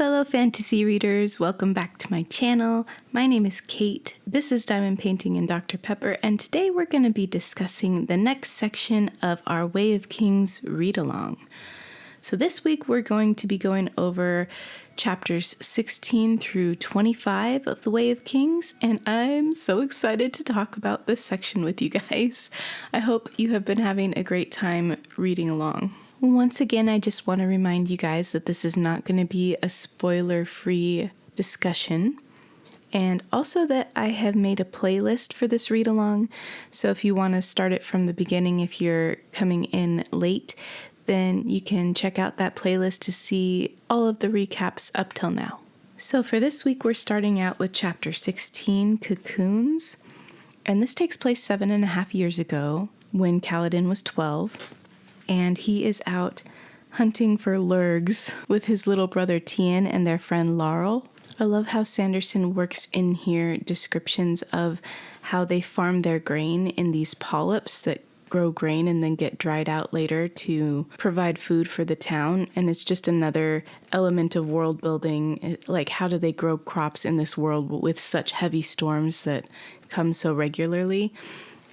fellow fantasy readers. Welcome back to my channel. My name is Kate. This is Diamond Painting and Dr. Pepper, and today we're going to be discussing the next section of our Way of Kings read-along. So this week we're going to be going over chapters 16 through 25 of the Way of Kings, and I'm so excited to talk about this section with you guys. I hope you have been having a great time reading along. Once again, I just want to remind you guys that this is not going to be a spoiler-free discussion, and also that I have made a playlist for this read-along, so if you want to start it from the beginning, if you're coming in late, then you can check out that playlist to see all of the recaps up till now. So for this week, we're starting out with chapter 16, Cocoons, and this takes place 7.5 years ago when Kaladin was 12. And he is out hunting for lurgs with his little brother Tien and their friend Laurel. I love how Sanderson works in here descriptions of how they farm their grain in these polyps that grow grain and then get dried out later to provide food for the town. And it's just another element of world building. Like, how do they grow crops in this world with such heavy storms that come so regularly?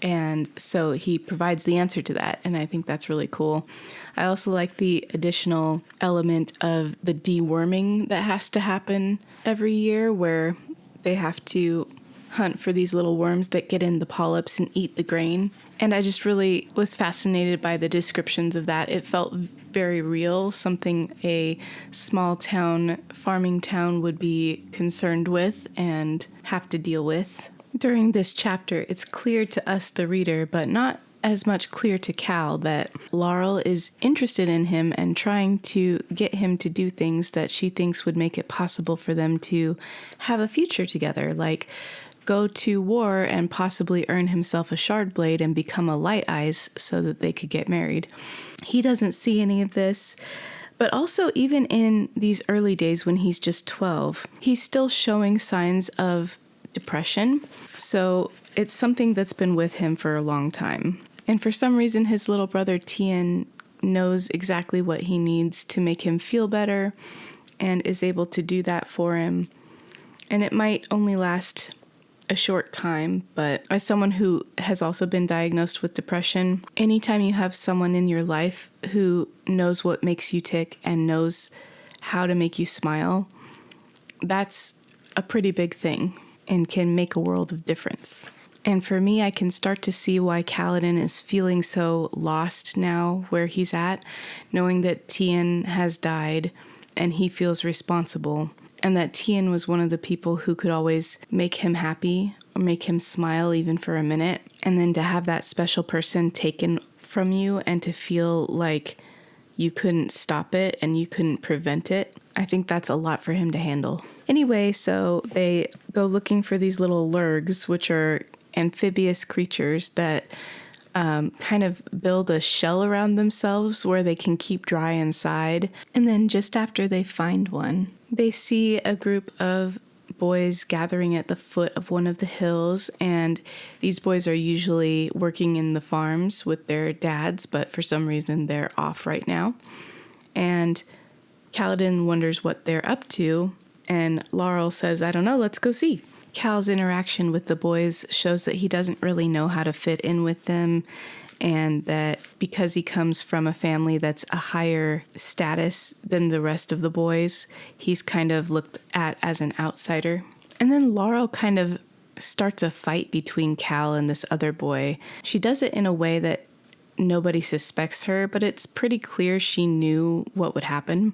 And so he provides the answer to that, and I think that's really cool. I also like the additional element of the deworming that has to happen every year, where they have to hunt for these little worms that get in the polyps and eat the grain. And I just really was fascinated by the descriptions of that. It felt very real, something a small town, farming town would be concerned with and have to deal with. During this chapter, it's clear to us, the reader, but not as much clear to Cal, that Laurel is interested in him and trying to get him to do things that she thinks would make it possible for them to have a future together, like go to war and possibly earn himself a shard blade and become a light eyes so that they could get married. He doesn't see any of this. But also, even in these early days when he's just 12, he's still showing signs of depression. So it's something that's been with him for a long time. And for some reason, his little brother Tien knows exactly what he needs to make him feel better and is able to do that for him. And it might only last a short time, but as someone who has also been diagnosed with depression, anytime you have someone in your life who knows what makes you tick and knows how to make you smile, that's a pretty big thing and can make a world of difference. And for me, I can start to see why Kaladin is feeling so lost now where he's at, knowing that Tien has died and he feels responsible, and that Tien was one of the people who could always make him happy or make him smile even for a minute. And then to have that special person taken from you and to feel like you couldn't stop it and you couldn't prevent it, I think that's a lot for him to handle. Anyway, so they go looking for these little lurgs, which are amphibious creatures that kind of build a shell around themselves where they can keep dry inside. And then just after they find one, they see a group of boys gathering at the foot of one of the hills, and these boys are usually working in the farms with their dads, but for some reason they're off right now. And Kaladin wonders what they're up to, and Laurel says, "I don't know, let's go see." Cal's interaction with the boys shows that he doesn't really know how to fit in with them, and that because he comes from a family that's a higher status than the rest of the boys, he's kind of looked at as an outsider. And then Laurel kind of starts a fight between Cal and this other boy. She does it in a way that nobody suspects her, but it's pretty clear she knew what would happen.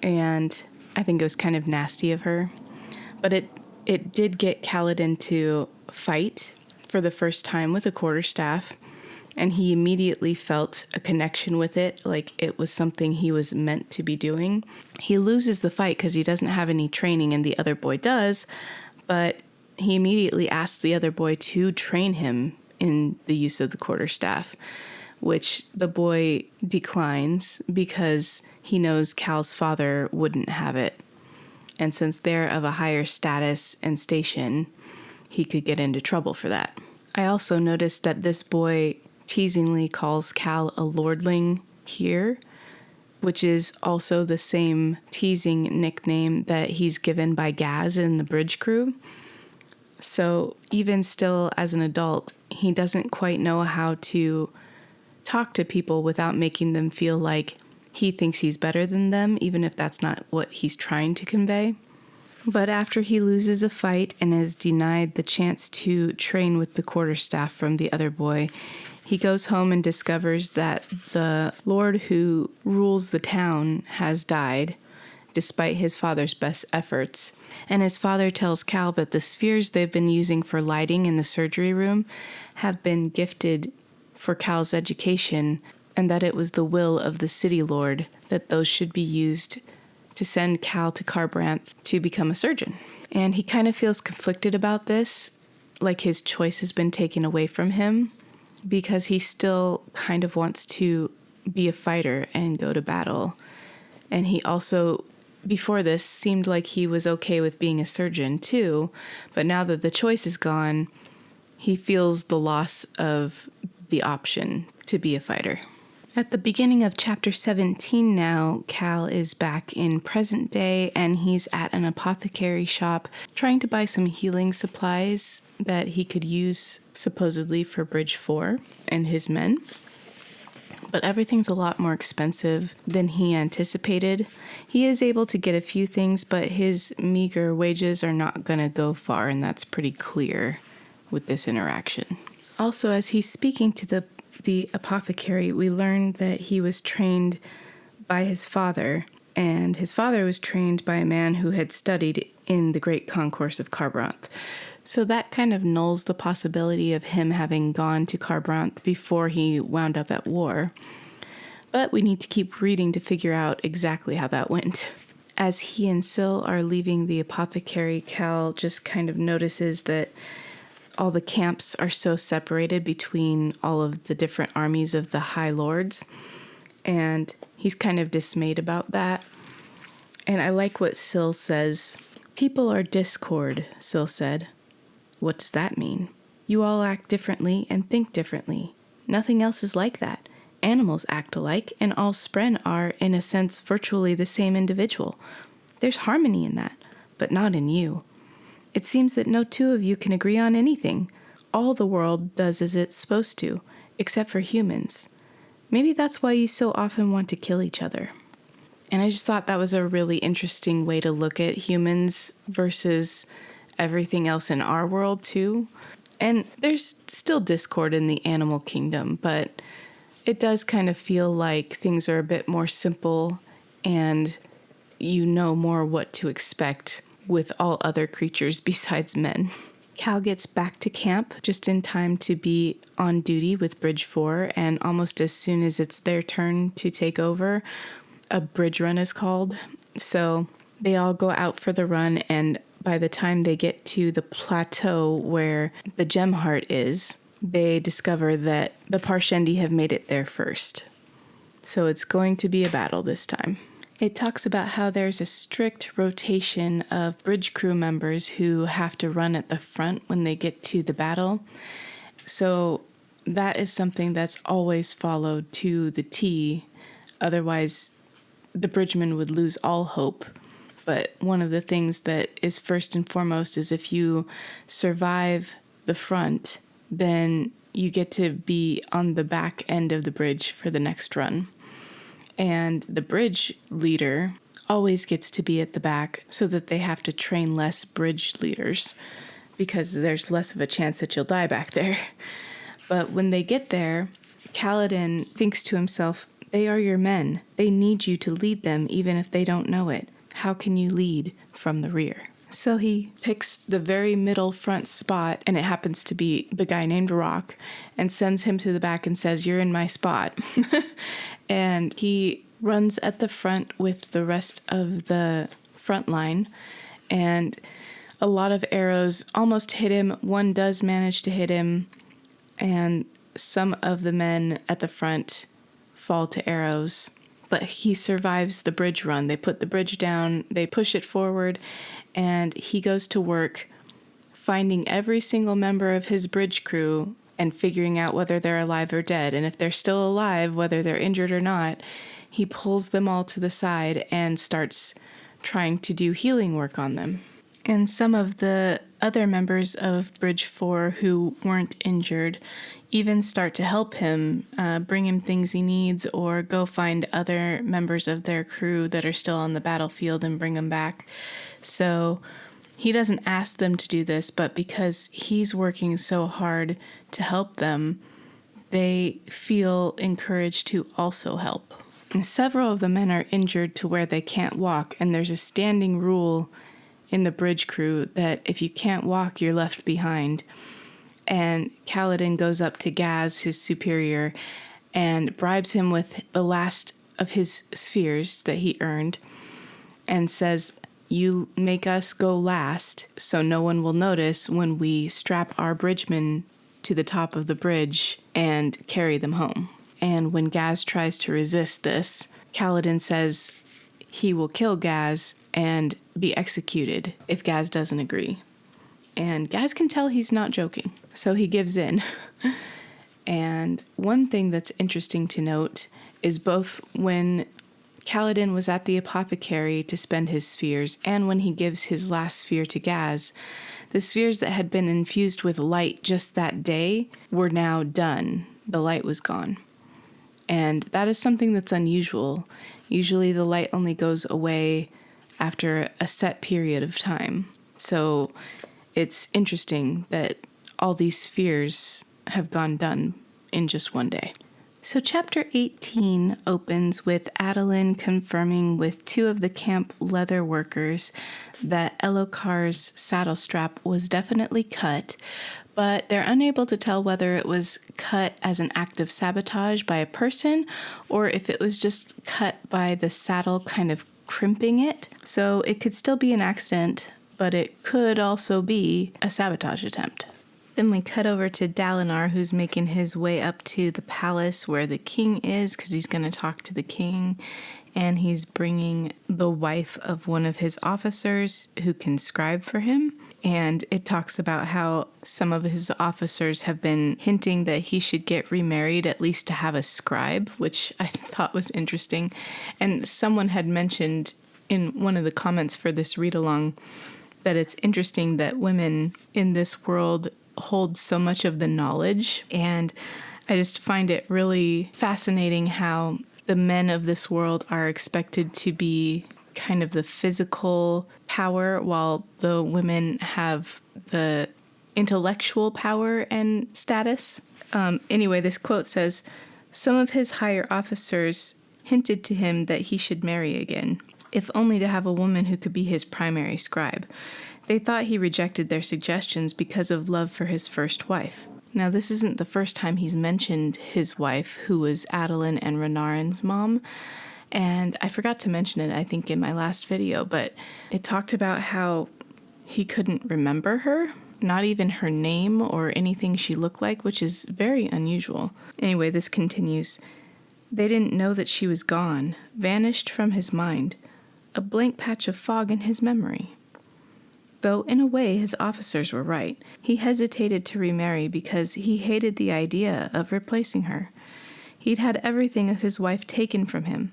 And I think it was kind of nasty of her. But it did get Kaladin to fight for the first time with a quarterstaff, and he immediately felt a connection with it, like it was something he was meant to be doing. He loses the fight because he doesn't have any training, and the other boy does, but he immediately asks the other boy to train him in the use of the quarterstaff, which the boy declines because he knows Cal's father wouldn't have it. And since they're of a higher status and station, he could get into trouble for that. I also noticed that this boy teasingly calls Cal a lordling here, which is also the same teasing nickname that he's given by Gaz in the bridge crew. So even still as an adult, he doesn't quite know how to talk to people without making them feel like he thinks he's better than them, even if that's not what he's trying to convey. But after he loses a fight and is denied the chance to train with the quarterstaff from the other boy, he goes home and discovers that the lord who rules the town has died, despite his father's best efforts. And his father tells Cal that the spheres they've been using for lighting in the surgery room have been gifted for Cal's education, and that it was the will of the city lord that those should be used to send Cal to Carbranth to become a surgeon. And he kind of feels conflicted about this, like his choice has been taken away from him, because he still kind of wants to be a fighter and go to battle. And he also, before this, seemed like he was okay with being a surgeon too, but now that the choice is gone, he feels the loss of the option to be a fighter. At the beginning of chapter 17 now, Cal is back in present day, and he's at an apothecary shop trying to buy some healing supplies that he could use supposedly for Bridge 4 and his men. But everything's a lot more expensive than he anticipated. He is able to get a few things, but his meager wages are not going to go far, and that's pretty clear with this interaction. Also, as he's speaking to the apothecary, we learned that he was trained by his father, and his father was trained by a man who had studied in the Great Concourse of Carbranth. So that kind of nulls the possibility of him having gone to Carbranth before he wound up at war. But we need to keep reading to figure out exactly how that went. As he and Syl are leaving the apothecary, Cal just kind of notices that all the camps are so separated between all of the different armies of the High Lords, and he's kind of dismayed about that. And I like what Syl says. "People are discord," Syl said. "What does that mean?" "You all act differently and think differently. Nothing else is like that. Animals act alike, and all spren are, in a sense, virtually the same individual. There's harmony in that, but not in you. It seems that no two of you can agree on anything. All the world does as it's supposed to, except for humans. Maybe that's why you so often want to kill each other." And I just thought that was a really interesting way to look at humans versus everything else in our world too. And there's still discord in the animal kingdom, but it does kind of feel like things are a bit more simple and you know more what to expect with all other creatures besides men. Cal gets back to camp just in time to be on duty with Bridge 4, and almost as soon as it's their turn to take over, a bridge run is called. So they all go out for the run, and by the time they get to the plateau where the gem heart is, they discover that the Parshendi have made it there first. So it's going to be a battle this time. It talks about how there's a strict rotation of bridge crew members who have to run at the front when they get to the battle. So that is something that's always followed to the T. Otherwise, the bridgemen would lose all hope. But one of the things that is first and foremost is if you survive the front, then you get to be on the back end of the bridge for the next run. And the bridge leader always gets to be at the back so that they have to train less bridge leaders because there's less of a chance that you'll die back there. But when they get there, Kaladin thinks to himself, they are your men. They need you to lead them even if they don't know it. How can you lead from the rear? So he picks the very middle front spot, and it happens to be the guy named Rock, and sends him to the back and says, "You're in my spot." And he runs at the front with the rest of the front line, and a lot of arrows almost hit him. One does manage to hit him, and some of the men at the front fall to arrows. But he survives the bridge run. They put the bridge down, they push it forward, and he goes to work finding every single member of his bridge crew and figuring out whether they're alive or dead. And if they're still alive, whether they're injured or not, he pulls them all to the side and starts trying to do healing work on them. And some of the other members of Bridge 4 who weren't injured even start to help him, bring him things he needs, or go find other members of their crew that are still on the battlefield and bring them back. So he doesn't ask them to do this, but because he's working so hard to help them, they feel encouraged to also help. And several of the men are injured to where they can't walk, and there's a standing rule in the bridge crew that if you can't walk, you're left behind. And Kaladin goes up to Gaz, his superior, and bribes him with the last of his spheres that he earned, and says, "You make us go last so no one will notice when we strap our bridgemen to the top of the bridge and carry them home." And when Gaz tries to resist this, Kaladin says he will kill Gaz and be executed if Gaz doesn't agree. And Gaz can tell he's not joking, so he gives in. And one thing that's interesting to note is both when Kaladin was at the apothecary to spend his spheres and when he gives his last sphere to Gaz, the spheres that had been infused with light just that day were now done. The light was gone. And that is something that's unusual. Usually the light only goes away after a set period of time. So it's interesting that all these spheres have gone done in just one day. So chapter 18 opens with Adolin confirming with two of the camp leather workers that Elokar's saddle strap was definitely cut, but they're unable to tell whether it was cut as an act of sabotage by a person or if it was just cut by the saddle kind of crimping it. So it could still be an accident, but it could also be a sabotage attempt. Then we cut over to Dalinar, who's making his way up to the palace where the king is, because he's going to talk to the king. And he's bringing the wife of one of his officers who can scribe for him. And it talks about how some of his officers have been hinting that he should get remarried, at least to have a scribe, which I thought was interesting. And someone had mentioned in one of the comments for this read-along that it's interesting that women in this world hold so much of the knowledge. And I just find it really fascinating how the men of this world are expected to be kind of the physical power while the women have the intellectual power and status. Anyway, this quote says, "Some of his higher officers hinted to him that he should marry again, if only to have a woman who could be his primary scribe. They thought he rejected their suggestions because of love for his first wife." Now, this isn't the first time he's mentioned his wife, who was Adolin and Renarin's mom. And I forgot to mention it, I think, in my last video, but it talked about how he couldn't remember her, not even her name or anything she looked like, which is very unusual. Anyway, this continues. "They didn't know that she was gone, vanished from his mind, a blank patch of fog in his memory." Though in a way his officers were right. He hesitated to remarry because he hated the idea of replacing her. He'd had everything of his wife taken from him.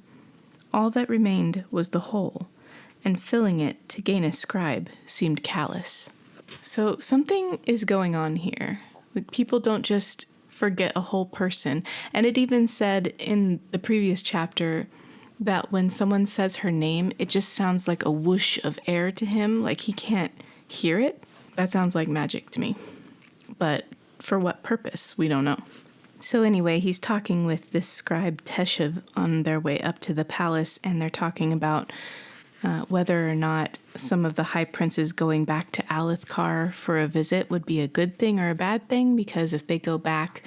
All that remained was the hole, and filling it to gain a scribe seemed callous. So something is going on here. Like, people don't just forget a whole person. And it even said in the previous chapter that when someone says her name, it just sounds like a whoosh of air to him, like he can't hear it. That sounds like magic to me. But for what purpose? We don't know. So anyway, he's talking with this scribe Teshav on their way up to the palace, and they're talking about whether or not some of the high princes going back to Alethkar for a visit would be a good thing or a bad thing, because if they go back,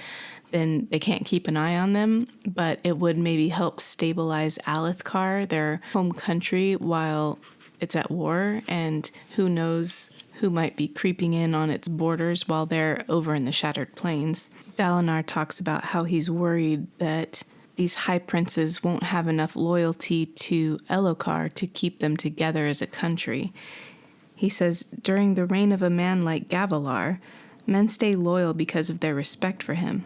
then they can't keep an eye on them, but it would maybe help stabilize Alethkar, their home country, while it's at war, and who knows who might be creeping in on its borders while they're over in the Shattered Plains. Dalinar talks about how he's worried that these high princes won't have enough loyalty to Elokar to keep them together as a country. He says, during the reign of a man like Gavilar, men stay loyal because of their respect for him.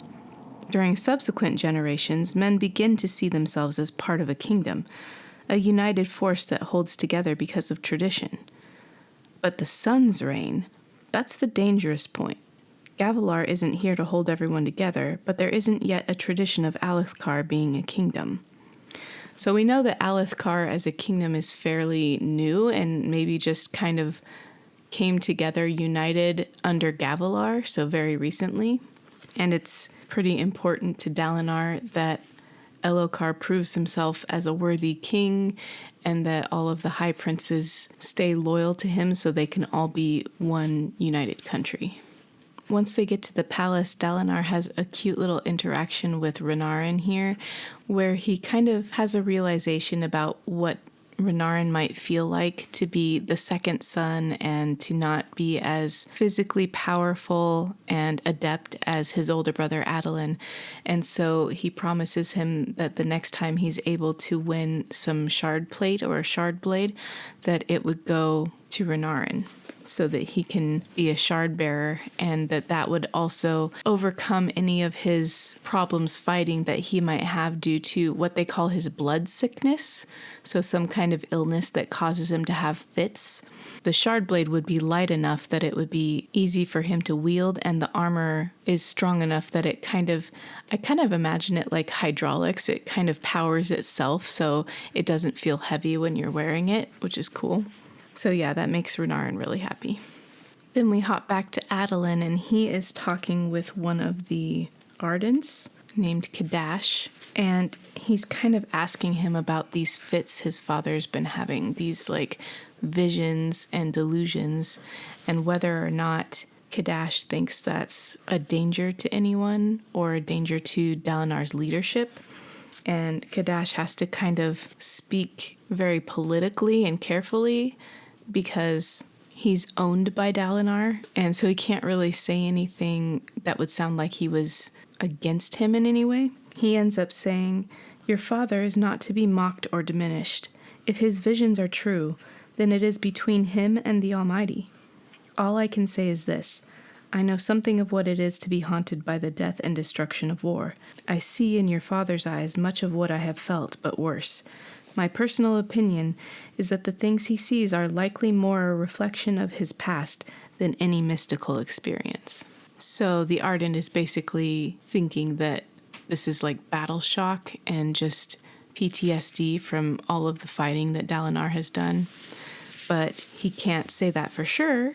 During subsequent generations, men begin to see themselves as part of a kingdom, a united force that holds together because of tradition. But the sun's reign, that's the dangerous point. Gavilar isn't here to hold everyone together, but there isn't yet a tradition of Alethkar being a kingdom. So we know that Alethkar as a kingdom is fairly new and maybe just kind of came together united under Gavilar, so very recently. And it's pretty important to Dalinar that Elhokar proves himself as a worthy king and that all of the high princes stay loyal to him so they can all be one united country. Once they get to the palace, Dalinar has a cute little interaction with Renarin here, where he kind of has a realization about what Renarin might feel like to be the second son and to not be as physically powerful and adept as his older brother Adolin. And so he promises him that the next time he's able to win some shard plate or a shard blade, that it would go to Renarin, so that he can be a shard bearer, and that would also overcome any of his problems fighting that he might have due to what they call his blood sickness, so some kind of illness that causes him to have fits. The shard blade would be light enough that it would be easy for him to wield, and the armor is strong enough that I kind of imagine it like hydraulics. It kind of powers itself, so it doesn't feel heavy when you're wearing it, which is cool. So yeah, that makes Renarin really happy. Then we hop back to Adolin, and he is talking with one of the Ardents named Kadash, and he's kind of asking him about these fits his father's been having, these like visions and delusions, and whether or not Kadash thinks that's a danger to anyone or a danger to Dalinar's leadership. And Kadash has to kind of speak very politically and carefully because he's owned by Dalinar, and so he can't really say anything that would sound like he was against him in any way. He ends up saying, "Your father is not to be mocked or diminished. If his visions are true, then it is between him and the Almighty. All I can say is this. I know something of what it is to be haunted by the death and destruction of war. I see in your father's eyes much of what I have felt, but worse. My personal opinion is that the things he sees are likely more a reflection of his past than any mystical experience." So the Ardent is basically thinking that this is like battle shock and just PTSD from all of the fighting that Dalinar has done. But he can't say that for sure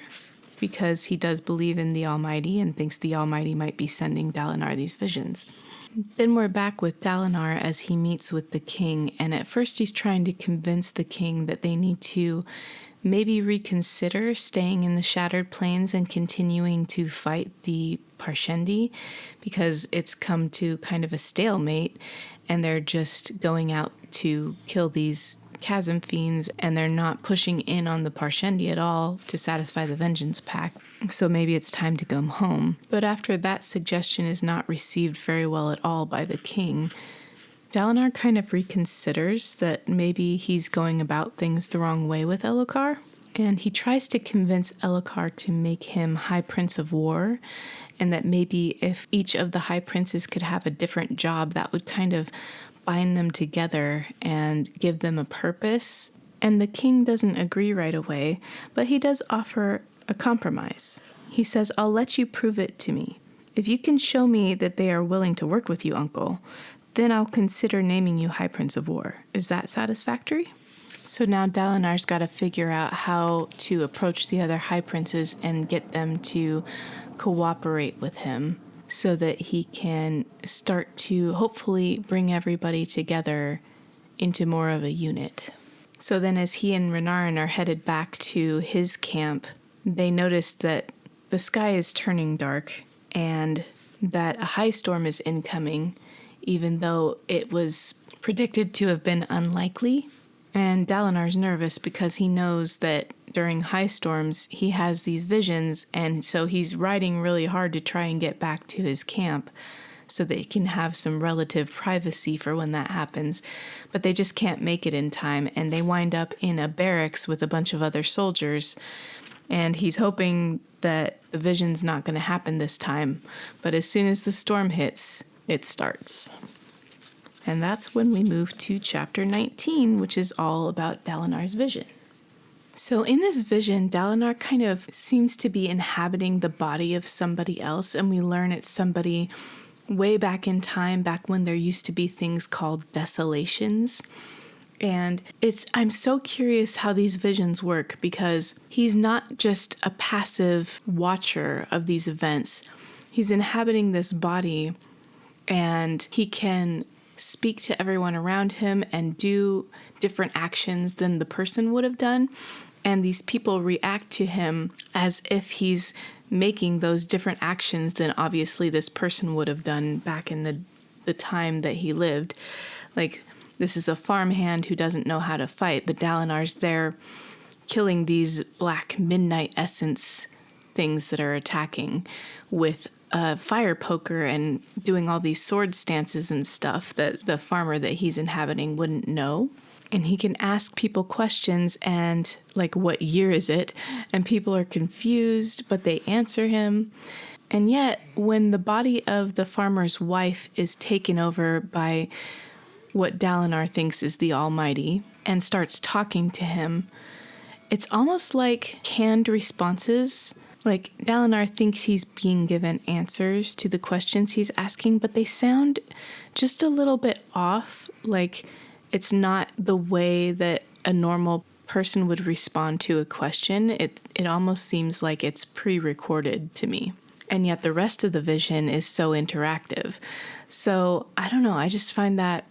because he does believe in the Almighty and thinks the Almighty might be sending Dalinar these visions. Then we're back with Dalinar as he meets with the king, and at first he's trying to convince the king that they need to maybe reconsider staying in the Shattered Plains and continuing to fight the Parshendi, because it's come to kind of a stalemate and they're just going out to kill these chasm fiends, and they're not pushing in on the Parshendi at all to satisfy the Vengeance Pact. So maybe it's time to go home. But after that suggestion is not received very well at all by the king, Dalinar kind of reconsiders that maybe he's going about things the wrong way with Elhokar, and he tries to convince Elhokar to make him High Prince of War, and that maybe if each of the High Princes could have a different job, that would kind of bind them together and give them a purpose. And the king doesn't agree right away, but he does offer a compromise. He says, "I'll let you prove it to me. If you can show me that they are willing to work with you, uncle, then I'll consider naming you High Prince of War. Is that satisfactory?" So now Dalinar's got to figure out how to approach the other High Princes and get them to cooperate with him, so that he can start to hopefully bring everybody together into more of a unit. So then as he and Renarin are headed back to his camp, they notice that the sky is turning dark and that a high storm is incoming, even though it was predicted to have been unlikely. And Dalinar's nervous because he knows that during high storms, he has these visions, and so he's riding really hard to try and get back to his camp so that he can have some relative privacy for when that happens. But they just can't make it in time, and they wind up in a barracks with a bunch of other soldiers, and he's hoping that the vision's not going to happen this time. But as soon as the storm hits, it starts. And that's when we move to chapter 19, which is all about Dalinar's vision. So in this vision, Dalinar kind of seems to be inhabiting the body of somebody else, and we learn it's somebody way back in time, back when there used to be things called desolations. And I'm so curious how these visions work, because he's not just a passive watcher of these events. He's inhabiting this body, and he can speak to everyone around him and do different actions than the person would have done. And these people react to him as if he's making those different actions than obviously this person would have done back in the time that he lived. Like, this is a farmhand who doesn't know how to fight, but Dalinar's there killing these black midnight essence things that are attacking with a fire poker and doing all these sword stances and stuff that the farmer that he's inhabiting wouldn't know. And he can ask people questions and, like, what year is it? And people are confused, but they answer him. And yet, when the body of the farmer's wife is taken over by what Dalinar thinks is the Almighty and starts talking to him, it's almost like canned responses. Like, Dalinar thinks he's being given answers to the questions he's asking, but they sound just a little bit off. Like, it's not the way that a normal person would respond to a question. It almost seems like it's pre-recorded to me. And yet the rest of the vision is so interactive. So, I don't know, I just find that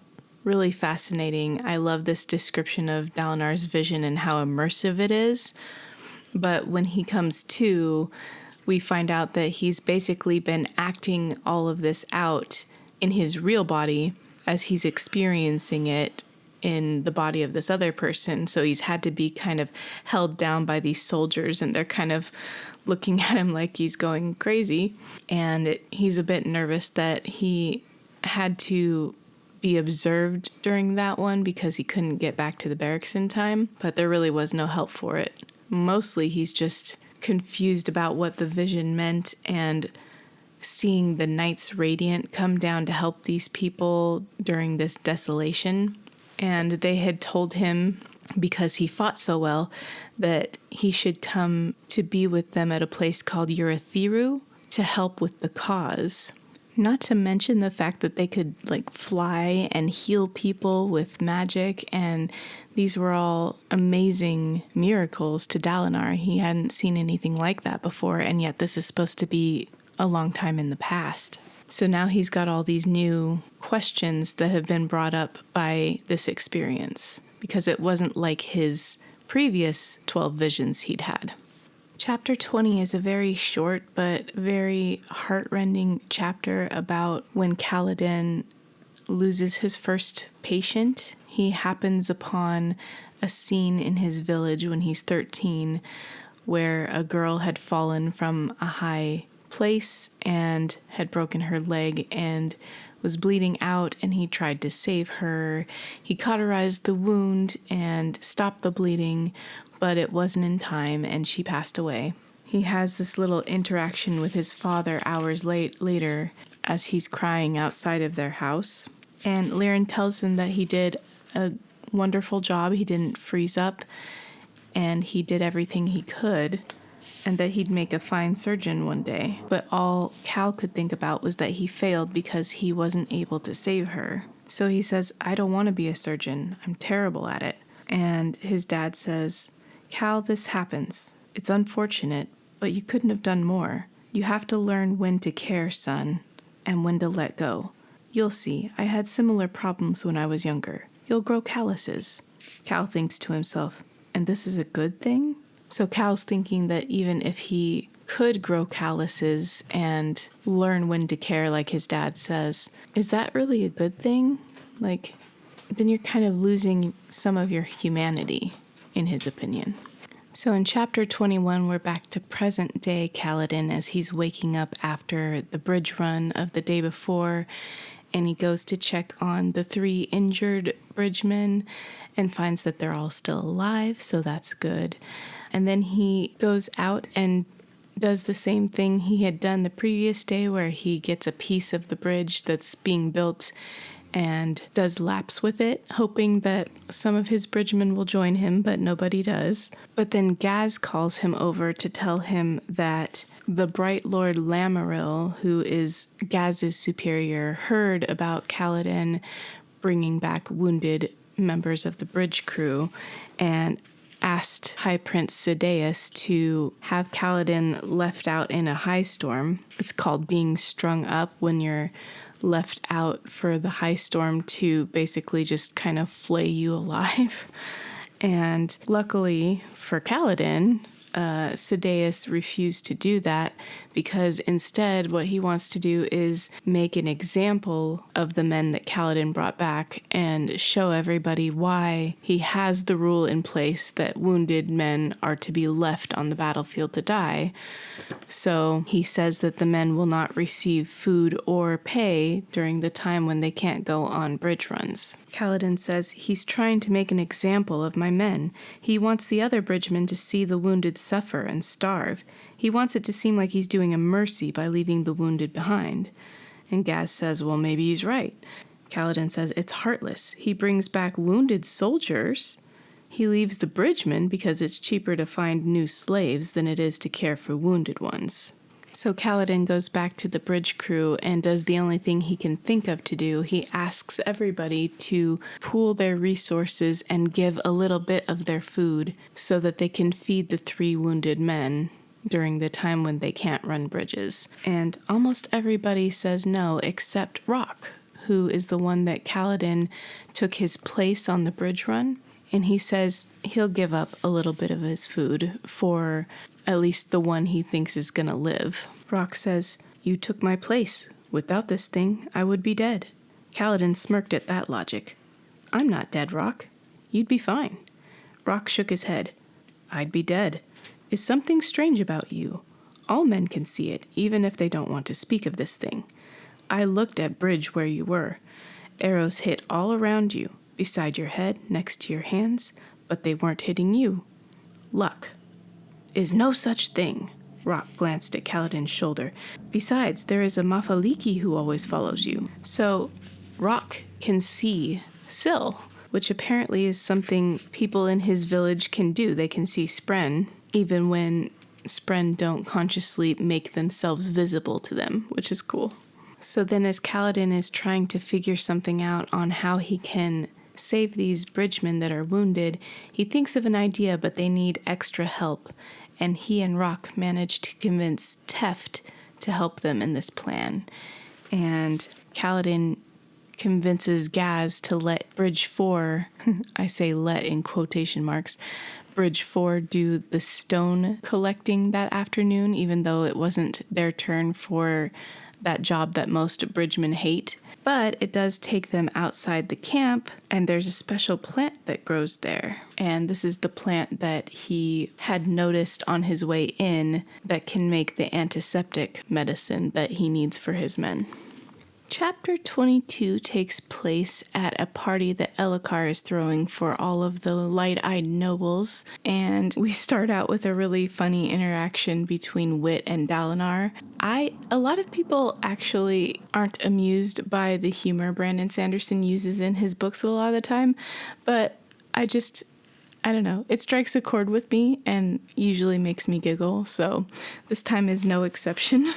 really fascinating. I love this description of Dalinar's vision and how immersive it is. But when he comes to, we find out that he's basically been acting all of this out in his real body as he's experiencing it in the body of this other person. So he's had to be kind of held down by these soldiers, and they're kind of looking at him like he's going crazy. And he's a bit nervous that he had to be observed during that one because he couldn't get back to the barracks in time, but there really was no help for it. Mostly he's just confused about what the vision meant and seeing the Knights Radiant come down to help these people during this desolation. And they had told him, because he fought so well, that he should come to be with them at a place called Urithiru to help with the cause. Not to mention the fact that they could, like, fly and heal people with magic, and these were all amazing miracles to Dalinar. He hadn't seen anything like that before, and yet this is supposed to be a long time in the past. So now he's got all these new questions that have been brought up by this experience, because it wasn't like his previous 12 visions he'd had. Chapter 20 is a very short but very heartrending chapter about when Kaladin loses his first patient. He happens upon a scene in his village when he's 13 where a girl had fallen from a high place and had broken her leg and was bleeding out, and he tried to save her. He cauterized the wound and stopped the bleeding, but it wasn't in time, and she passed away. He has this little interaction with his father hours later as he's crying outside of their house. And Liren tells him that he did a wonderful job. He didn't freeze up, and he did everything he could, and that he'd make a fine surgeon one day. But all Cal could think about was that he failed because he wasn't able to save her. So he says, "I don't want to be a surgeon. I'm terrible at it." And his dad says, "Cal, this happens. It's unfortunate, but you couldn't have done more. You have to learn when to care, son, and when to let go. You'll see, I had similar problems when I was younger. You'll grow calluses." Cal thinks to himself, and this is a good thing? So Cal's thinking that even if he could grow calluses and learn when to care, like his dad says, is that really a good thing? Like, then you're kind of losing some of your humanity, in his opinion. So in chapter 21, we're back to present day Kaladin as he's waking up after the bridge run of the day before, and he goes to check on the 3 injured bridgemen and finds that they're all still alive, so that's good. And then he goes out and does the same thing he had done the previous day, where he gets a piece of the bridge that's being built and does laps with it, hoping that some of his bridgemen will join him, but nobody does. But then Gaz calls him over to tell him that the Bright Lord Lamaril, who is Gaz's superior, heard about Kaladin bringing back wounded members of the bridge crew and asked High Prince Sidaeus to have Kaladin left out in a high storm. It's called being strung up, when you're left out for the high storm to basically just kind of flay you alive. And luckily for Kaladin, Sidaeus refused to do that, because instead what he wants to do is make an example of the men that Kaladin brought back and show everybody why he has the rule in place that wounded men are to be left on the battlefield to die. So he says that the men will not receive food or pay during the time when they can't go on bridge runs. Kaladin says he's trying to make an example of my men. He wants the other bridgemen to see the wounded suffer and starve. He wants it to seem like he's doing a mercy by leaving the wounded behind. And Gaz says, well, maybe he's right. Kaladin says it's heartless. He brings back wounded soldiers. He leaves the bridgemen because it's cheaper to find new slaves than it is to care for wounded ones. So Kaladin goes back to the bridge crew and does the only thing he can think of to do. He asks everybody to pool their resources and give a little bit of their food so that they can feed the 3 wounded men during the time when they can't run bridges. And almost everybody says no except Rock, who is the one that Kaladin took his place on the bridge run. And he says he'll give up a little bit of his food for at least the one he thinks is gonna live. Rock says, you took my place. Without this thing, I would be dead. Kaladin smirked at that logic. I'm not dead, Rock. You'd be fine. Rock shook his head. I'd be dead. Is something strange about you? All men can see it, even if they don't want to speak of this thing. I looked at bridge where you were. Arrows hit all around you, beside your head, next to your hands, but they weren't hitting you. Luck is no such thing. Rock glanced at Kaladin's shoulder. Besides, there is a Mafaliki who always follows you. So Rock can see Syl, which apparently is something people in his village can do. They can see Spren, even when Spren don't consciously make themselves visible to them, which is cool. So then as Kaladin is trying to figure something out on how he can save these bridgemen that are wounded, he thinks of an idea, but they need extra help. And he and Rock manage to convince Teft to help them in this plan. And Kaladin convinces Gaz to let Bridge 4, I say let in quotation marks, Bridge 4 do the stone collecting that afternoon, even though it wasn't their turn for that job that most bridgemen hate. But it does take them outside the camp, and there's a special plant that grows there. And this is the plant that he had noticed on his way in that can make the antiseptic medicine that he needs for his men. Chapter 22 takes place at a party that Elhokar is throwing for all of the light-eyed nobles, and we start out with a really funny interaction between Wit and Dalinar. A lot of people actually aren't amused by the humor Brandon Sanderson uses in his books a lot of the time, but I don't know, it strikes a chord with me and usually makes me giggle, so this time is no exception.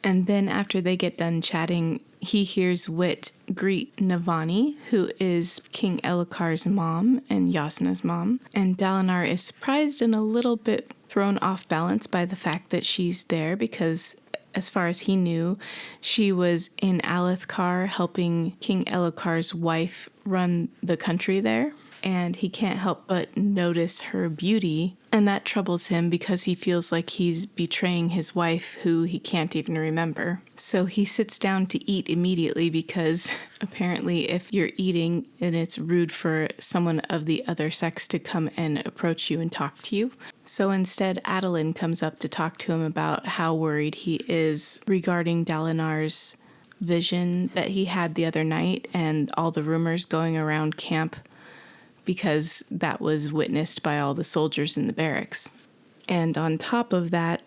And then after they get done chatting, he hears Wit greet Navani, who is King Elhokar's mom and Yasna's mom. And Dalinar is surprised and a little bit thrown off balance by the fact that she's there because, as far as he knew, she was in Alethkar helping King Elhokar's wife run the country there. And he can't help but notice her beauty, and that troubles him because he feels like he's betraying his wife, who he can't even remember. So he sits down to eat immediately because apparently if you're eating and it's rude for someone of the other sex to come and approach you and talk to you. So instead, Adolin comes up to talk to him about how worried he is regarding Dalinar's vision that he had the other night and all the rumors going around camp, because that was witnessed by all the soldiers in the barracks. And on top of that,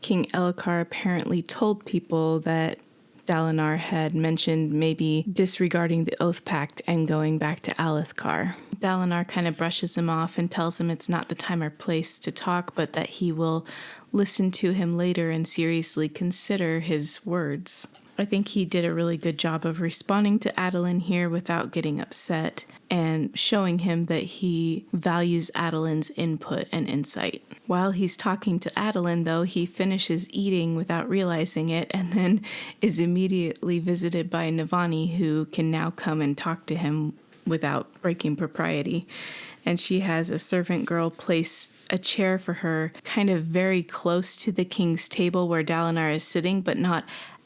King Elhokar apparently told people that Dalinar had mentioned maybe disregarding the Oath Pact and going back to Alethkar. Dalinar kind of brushes him off and tells him it's not the time or place to talk, but that he will listen to him later and seriously consider his words. I think he did a really good job of responding to Adolin here without getting upset and showing him that he values Adolin's input and insight. While he's talking to Adolin, though, he finishes eating without realizing it and then is immediately visited by Navani, who can now come and talk to him without breaking propriety. And she has a servant girl place a chair for her kind of very close to the king's table where Dalinar is sitting, but not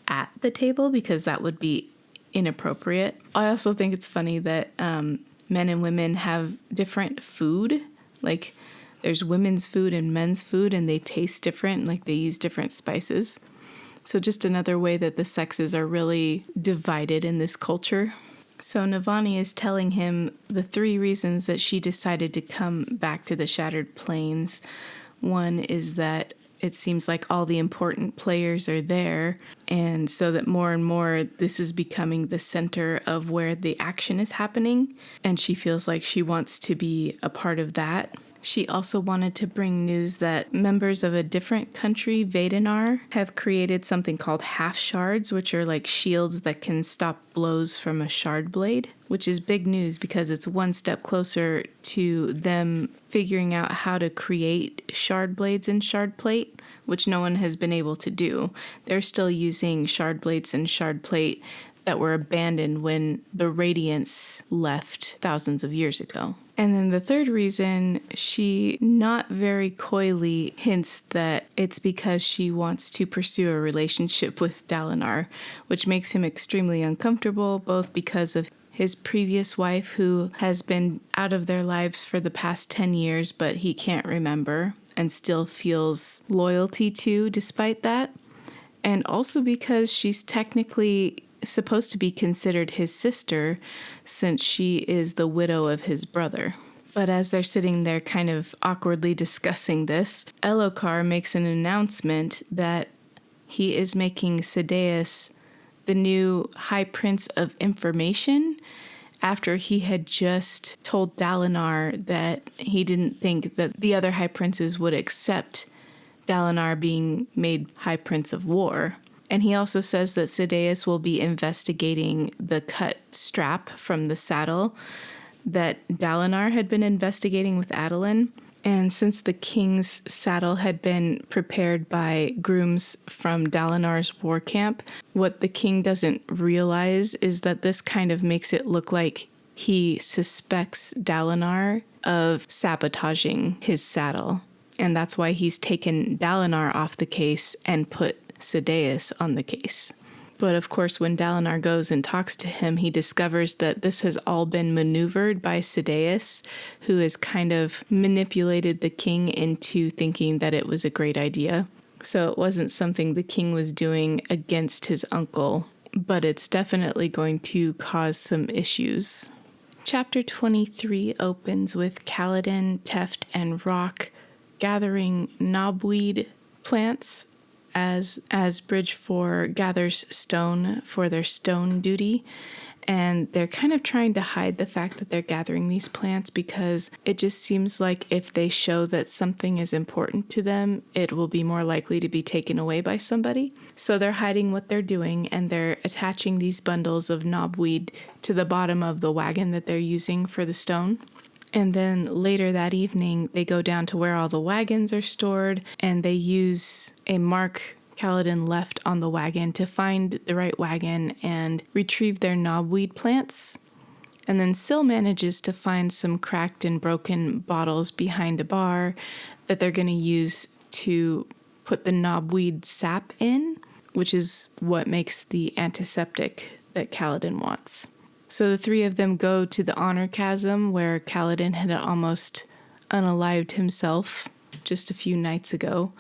at the table because that would be inappropriate. I also think it's funny that men and women have different food. Like there's women's food and men's food and they taste different, like they use different spices. So just another way that the sexes are really divided in this culture. So Navani is telling him the 3 reasons that she decided to come back to the Shattered Plains. One is that it seems like all the important players are there, and so that more and more this is becoming the center of where the action is happening, and she feels like she wants to be a part of that. She also wanted to bring news that members of a different country, Vedanar, have created something called half shards, which are like shields that can stop blows from a shard blade, which is big news because it's one step closer to them figuring out how to create shard blades and shard plate, which no one has been able to do. They're still using shard blades and shard plate that were abandoned when the Radiance left thousands of years ago. And then the third reason, she not very coyly hints that it's because she wants to pursue a relationship with Dalinar, which makes him extremely uncomfortable, both because of his previous wife, who has been out of their lives for the past 10 years, but he can't remember and still feels loyalty to despite that. And also because she's technically supposed to be considered his sister since she is the widow of his brother. But as they're sitting there kind of awkwardly discussing this, Elhokar makes an announcement that he is making Sadeas the new High Prince of Information after he had just told Dalinar that he didn't think that the other High Princes would accept Dalinar being made High Prince of War. And he also says that Sadeas will be investigating the cut strap from the saddle that Dalinar had been investigating with Adolin. And since the king's saddle had been prepared by grooms from Dalinar's war camp, what the king doesn't realize is that this kind of makes it look like he suspects Dalinar of sabotaging his saddle. And that's why he's taken Dalinar off the case and put Sadeas on the case. But of course, when Dalinar goes and talks to him, he discovers that this has all been maneuvered by Sadeas, who has kind of manipulated the king into thinking that it was a great idea. So it wasn't something the king was doing against his uncle, but it's definitely going to cause some issues. Chapter 23 opens with Kaladin, Teft, and Rock gathering knobweed plants as Bridge 4 gathers stone for their stone duty. And they're kind of trying to hide the fact that they're gathering these plants because it just seems like if they show that something is important to them, it will be more likely to be taken away by somebody. So they're hiding what they're doing, and they're attaching these bundles of knobweed to the bottom of the wagon that they're using for the stone. And then later that evening, they go down to where all the wagons are stored, and they use a mark Kaladin left on the wagon to find the right wagon and retrieve their knobweed plants. And then Syl manages to find some cracked and broken bottles behind a bar that they're going to use to put the knobweed sap in, which is what makes the antiseptic that Kaladin wants. So the 3 of them go to the honor chasm where Kaladin had almost unalived himself just a few nights ago.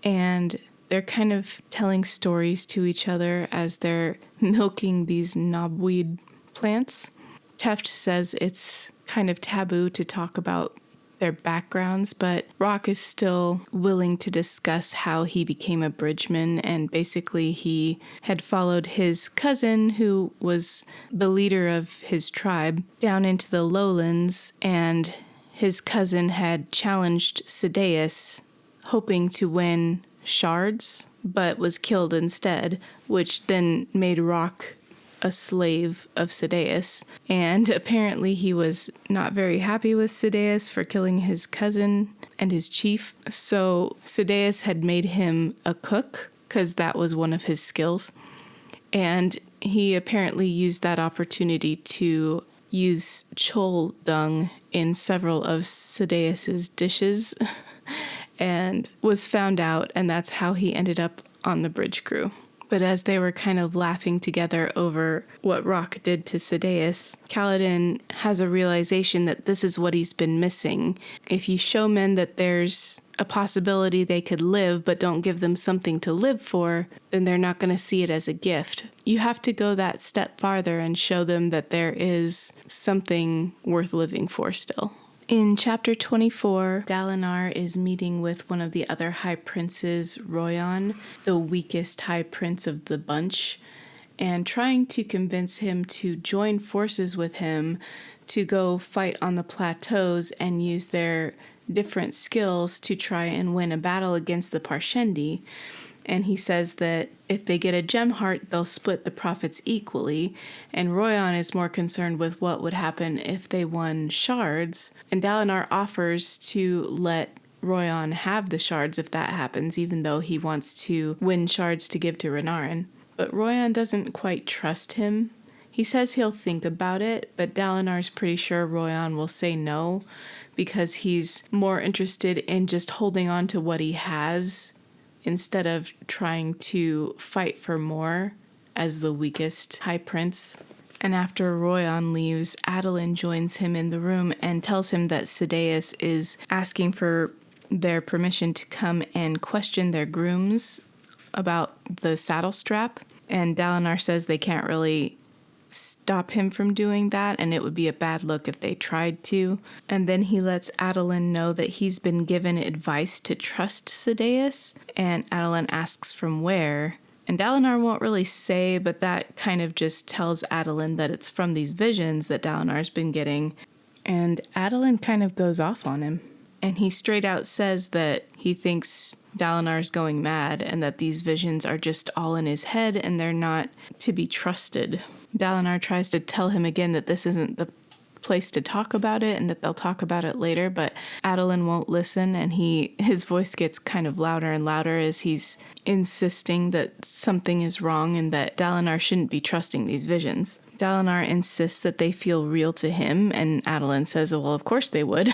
And they're kind of telling stories to each other as they're milking these knobweed plants. Teft says it's kind of taboo to talk about their backgrounds, but Rock is still willing to discuss how he became a bridgeman, and basically he had followed his cousin, who was the leader of his tribe, down into the lowlands, and his cousin had challenged Sadeas, hoping to win shards, but was killed instead, which then made Rock a slave of Sadeas. And apparently he was not very happy with Sadeas for killing his cousin and his chief. So Sadeas had made him a cook, because that was one of his skills. And he apparently used that opportunity to use chol dung in several of Sadeas's dishes and was found out, and that's how he ended up on the bridge crew. But as they were kind of laughing together over what Rock did to Sadeas, Kaladin has a realization that this is what he's been missing. If you show men that there's a possibility they could live but don't give them something to live for, then they're not going to see it as a gift. You have to go that step farther and show them that there is something worth living for still. In chapter 24, Dalinar is meeting with one of the other high princes, Royan, the weakest high prince of the bunch, and trying to convince him to join forces with him to go fight on the plateaus and use their different skills to try and win a battle against the Parshendi. And he says that if they get a gem heart, they'll split the profits equally. And Royan is more concerned with what would happen if they won shards. And Dalinar offers to let Royan have the shards if that happens, even though he wants to win shards to give to Renarin. But Royan doesn't quite trust him. He says he'll think about it, but Dalinar's pretty sure Royan will say no, because he's more interested in just holding on to what he has instead of trying to fight for more as the weakest high prince. And after Royan leaves, Adolin joins him in the room and tells him that Sadeas is asking for their permission to come and question their grooms about the saddle strap. And Dalinar says they can't really stop him from doing that, and it would be a bad look if they tried to. And then he lets Adolin know that he's been given advice to trust Sadeas, and Adolin asks from where. And Dalinar won't really say, but that kind of just tells Adolin that it's from these visions that Dalinar's been getting. And Adolin kind of goes off on him. And he straight out says that he thinks Dalinar's going mad and that these visions are just all in his head and they're not to be trusted. Dalinar tries to tell him again that this isn't the place to talk about it and that they'll talk about it later, but Adolin won't listen, and his voice gets kind of louder and louder as he's insisting that something is wrong and that Dalinar shouldn't be trusting these visions. Dalinar insists that they feel real to him, and Adolin says, well, of course they would.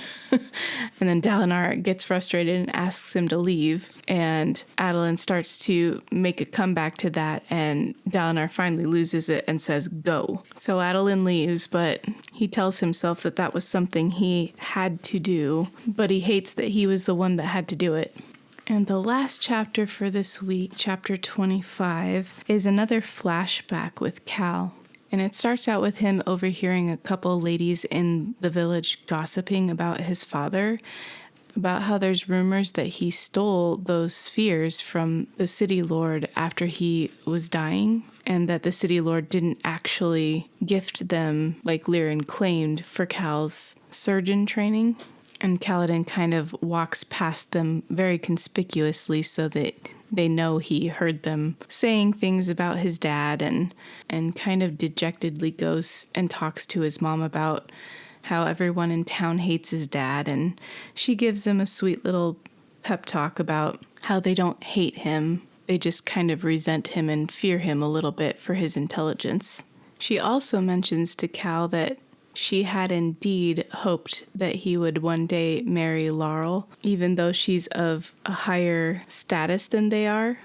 And then Dalinar gets frustrated and asks him to leave, and Adolin starts to make a comeback to that, and Dalinar finally loses it and says, go. So Adolin leaves, but he tells himself that that was something he had to do, but he hates that he was the one that had to do it. And the last chapter for this week, chapter 25, is another flashback with Cal. And it starts out with him overhearing a couple ladies in the village gossiping about his father, about how there's rumors that he stole those spheres from the city lord after he was dying, and that the city lord didn't actually gift them like Lirin claimed for Cal's surgeon training. And Kaladin kind of walks past them very conspicuously so that they know he heard them saying things about his dad, and kind of dejectedly goes and talks to his mom about how everyone in town hates his dad, and she gives him a sweet little pep talk about how they don't hate him, they just kind of resent him and fear him a little bit for his intelligence. She also mentions to Cal that she had indeed hoped that he would one day marry Laurel, even though she's of a higher status than they are,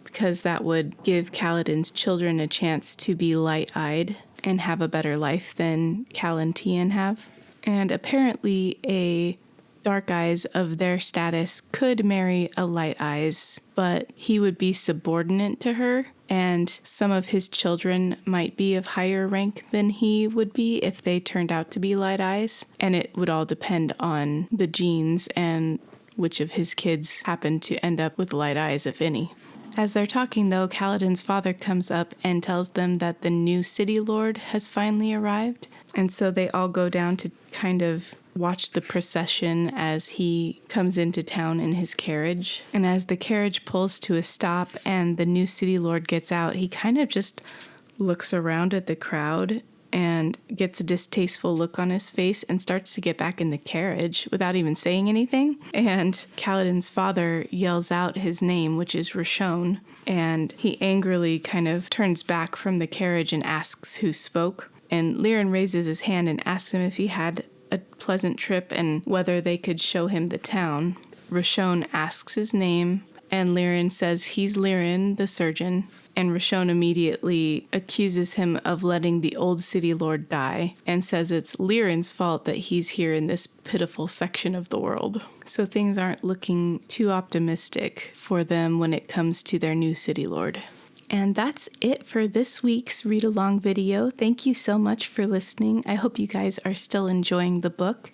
because that would give Kaladin's children a chance to be light-eyed and have a better life than Cal and Tian have. And apparently a Dark Eyes of their status could marry a Light Eyes, but he would be subordinate to her, and some of his children might be of higher rank than he would be if they turned out to be Light Eyes, and it would all depend on the genes and which of his kids happen to end up with Light Eyes, if any. As they're talking, though, Kaladin's father comes up and tells them that the new city lord has finally arrived, and so they all go down to kind of watch the procession as he comes into town in his carriage. And as the carriage pulls to a stop and the new city lord gets out, he kind of just looks around at the crowd and gets a distasteful look on his face and starts to get back in the carriage without even saying anything. And Kaladin's father yells out his name, which is Rashon, and he angrily kind of turns back from the carriage and asks who spoke. And Lirin raises his hand and asks him if he had a pleasant trip and whether they could show him the town. Rashon asks his name, and Lirin says he's Lirin, the surgeon, and Rashon immediately accuses him of letting the old city lord die and says it's Lirin's fault that he's here in this pitiful section of the world. So things aren't looking too optimistic for them when it comes to their new city lord. And that's it for this week's read along video. Thank you so much for listening. I hope you guys are still enjoying the book.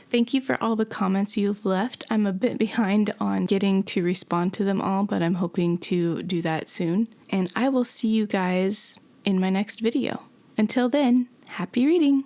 Thank you for all the comments you've left. I'm a bit behind on getting to respond to them all, but I'm hoping to do that soon. And I will see you guys in my next video. Until then, happy reading!